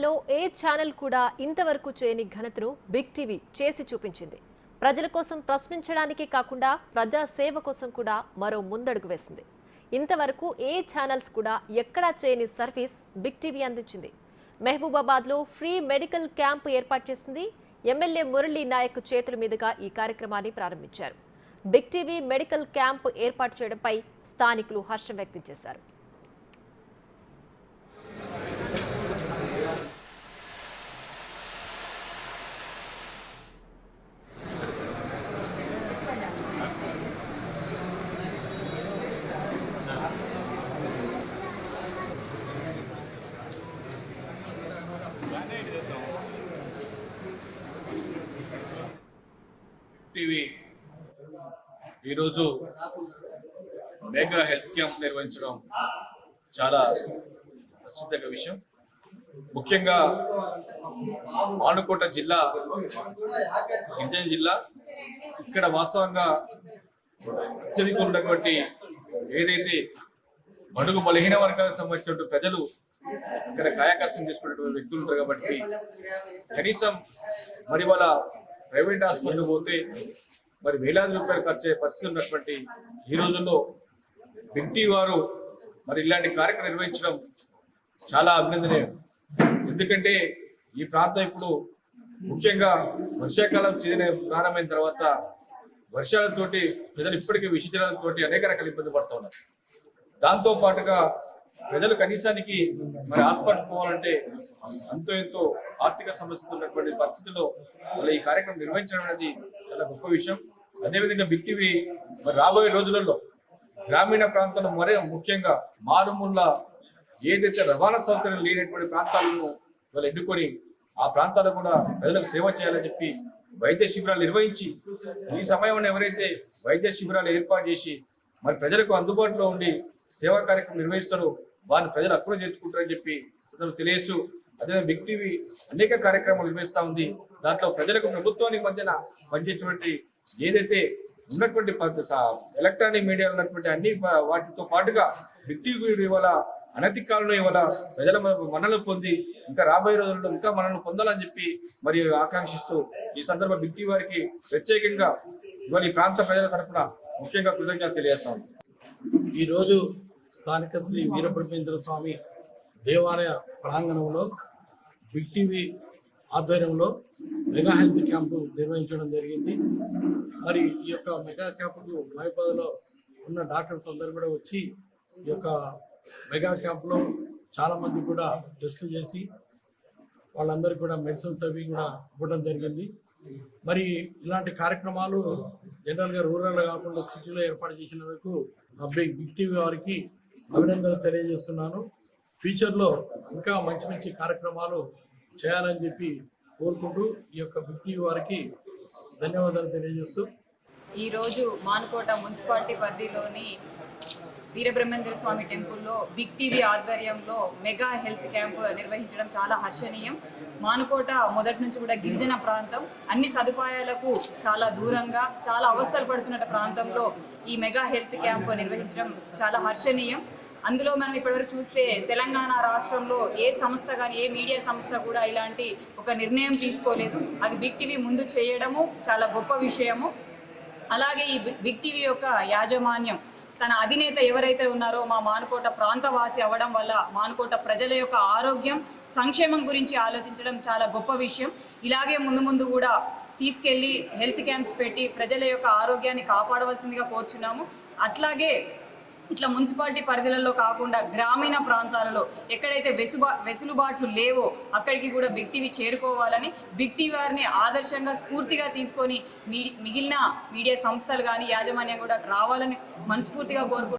లో ఏ ఛానల్ కూడా ఇంతవరకు చేయని ఘనతను బిగ్ టీవీ చేసి చూపించింది. ప్రజల కోసం ప్రశ్నించడానికి కాకుండా ప్రజా సేవ కోసం కూడా మరో ముందడుగు వేసింది. ఇంతవరకు ఏ ఛానల్స్ కూడా ఎక్కడా చేయని సర్వీస్ బిగ్ టీవీ అందించింది. మహబూబాబాద్లో ఫ్రీ మెడికల్ క్యాంప్ ఏర్పాటు చేసింది. ఎమ్మెల్యే మురళీ నాయక్ చేతుల మీదుగా ఈ కార్యక్రమాన్ని ప్రారంభించారు. బిగ్ టీవీ మెడికల్ క్యాంప్ ఏర్పాటు చేయడంపై స్థానికులు హర్షం వ్యక్తం చేశారు. టీవీ ఈరోజు మెగా హెల్త్ క్యాంప్ నిర్వహించడం చాలా ప్రసిద్ధ విషయం. ముఖ్యంగా మానుకోట జిల్లా గిరిజన జిల్లా. ఇక్కడ వాస్తవంగా అత్యధికంగా ఉన్నటువంటి ఏదైతే బడుగు బలహీన వర్గాలకు సంబంధించిన ప్రజలు ఇక్కడ కాయకష్టం చేసుకున్నటువంటి వ్యక్తులు ఉంటారు. కాబట్టి కనీసం మరి వాళ్ళ ప్రైవేట్ హాస్పిటల్ పోతే మరి వేలాది రూపాయలు ఖర్చు అయ్యే పరిస్థితులు ఉన్నటువంటి ఈ రోజుల్లో బిగ్ టీవీ వారు మరి ఇలాంటి కార్యక్రమం నిర్వహించడం చాలా అభినందనీయం. ఎందుకంటే ఈ ప్రాంతం ఇప్పుడు ముఖ్యంగా వర్షాకాలం సీజన్ ప్రారంభమైన తర్వాత వర్షాలతోటి ప్రజలు ఇప్పటికీ విషజలాలతో అనేక రకాల ఇబ్బంది పడుతూ ఉన్నారు. దాంతో పాటుగా ప్రజలు కనీసానికి మరి హాస్పిటల్ పోవాలంటే అంతో ఎంతో ఆర్థిక సమస్యలు ఉన్నటువంటి పరిస్థితుల్లో వాళ్ళ ఈ కార్యక్రమం నిర్వహించడం అనేది చాలా గొప్ప విషయం. అదేవిధంగా బిగ్ టీవీ మరి రాబోయే రోజులలో గ్రామీణ ప్రాంతంలో మరీ ముఖ్యంగా మారుమూల ఏదైతే రవాణా సౌకర్యం లేనటువంటి ప్రాంతాలను వాళ్ళు ఎన్నుకొని ఆ ప్రాంతాల్లో కూడా ప్రజలకు సేవ చేయాలని చెప్పి వైద్య శిబిరాలు నిర్వహించి ఈ సమయంలో ఎవరైతే వైద్య శిబిరాలు ఏర్పాటు చేసి మరి ప్రజలకు అందుబాటులో ఉండి సేవా కార్యక్రమం నిర్వహిస్తారో వారిని ప్రజలు అక్కడ చేర్చుకుంటారని చెప్పి తెలియజేస్తూ, అదే బిగ్ టీవీ అనేక కార్యక్రమాలు నిర్వహిస్తూ ఉంది. దాంట్లో ప్రజలకు ప్రభుత్వానికి మధ్యన పనిచేసేటువంటి ఏదైతే ఉన్నటువంటి ఎలక్ట్రానిక్ మీడియా ఉన్నటువంటి అన్ని వాటితో పాటుగా బిగ్ టీవీ ఇవాళ అనతి కాలంలో ఇవాళ ప్రజల మనలు పొంది ఇంకా రాబోయే రోజుల్లో ఇంకా మనల్ని పొందాలని చెప్పి మరి ఆకాంక్షిస్తూ ఈ సందర్భంగా బిగ్ టీవీ వారికి ప్రత్యేకంగా ఇవాళ ఈ ప్రాంత ప్రజల తరఫున ముఖ్యంగా కృతజ్ఞతలు తెలియజేస్తా ఉన్నాం. ఈరోజు స్థానిక శ్రీ వీరబ్రహ్మేంద్ర స్వామి దేవాలయ ప్రాంగణంలో బిగ్ టీవీ ఆధ్వర్యంలో మెగా హెల్త్ క్యాంపు నిర్వహించడం జరిగింది. మరి ఈ యొక్క మెగా క్యాంపుకు మహిబాద్లో ఉన్న డాక్టర్స్ అందరూ కూడా వచ్చి ఈ యొక్క మెగా క్యాంపులో చాలామంది కూడా టెస్టులు చేసి వాళ్ళందరికీ కూడా మెడిసిన్స్ అవి కూడా ఇవ్వడం జరిగింది. మరి ఇలాంటి కార్యక్రమాలు జనరల్గా రూరల్ కాకుండా సిటీలో ఏర్పాటు చేసినందుకు బిగ్ టీవీ వారికి అభినందనలు తెలియజేస్తున్నాను. ఫ్యూచర్లో ఇంకా మంచి మంచి కార్యక్రమాలు చేయాలని చెప్పి కోరుకుంటూ ఈ యొక్క బిగ్ టీవీ వారికి ధన్యవాదాలు తెలియజేస్తూ, ఈరోజు మానుకోట మున్సిపాలిటీ పరిధిలోని వీరబ్రహ్మేంద్ర స్వామి టెంపుల్లో బిగ్ టీవీ ఆధ్వర్యంలో మెగా హెల్త్ క్యాంప్ నిర్వహించడం చాలా హర్షణీయం. మానుకోట మొదటి నుంచి కూడా గిరిజన ప్రాంతం, అన్ని సదుపాయాలకు చాలా దూరంగా చాలా అవస్థలు పడుతున్న ప్రాంతంలో ఈ మెగా హెల్త్ క్యాంప్ నిర్వహించడం చాలా హర్షణీయం. అందులో మనం ఇప్పటివరకు చూస్తే తెలంగాణ రాష్ట్రంలో ఏ సంస్థ కానీ ఏ మీడియా సంస్థ కూడా ఇలాంటి ఒక నిర్ణయం తీసుకోలేదు. అది బిగ్ టీవీ ముందు చేయడము చాలా గొప్ప విషయము. అలాగే ఈ బిగ్ టీవీ యొక్క యాజమాన్యం తన అధినేత ఎవరైతే ఉన్నారో మా మానుకోట ప్రాంతవాసి అవ్వడం వల్ల మానుకోట ప్రజల యొక్క ఆరోగ్యం సంక్షేమం గురించి ఆలోచించడం చాలా గొప్ప విషయం. ఇలాగే ముందు కూడా తీసుకెళ్ళి హెల్త్ క్యాంప్స్ పెట్టి ప్రజల యొక్క ఆరోగ్యాన్ని కాపాడవలసిందిగా కోరుచున్నాము. అట్లాగే ఇట్లా మున్సిపాలిటీ పరిధిలలో కాకుండా గ్రామీణ ప్రాంతాలలో ఎక్కడైతే వెసులుబాట్లు లేవో అక్కడికి కూడా బిగ్ టీవీ చేరుకోవాలని, బిగ్ టీవీ వారిని ఆదర్శంగా స్ఫూర్తిగా తీసుకొని మిగిలిన మీడియా సంస్థలు కానీ యాజమాన్యం కూడా రావాలని మనస్ఫూర్తిగా కోరుకుంటున్నాను.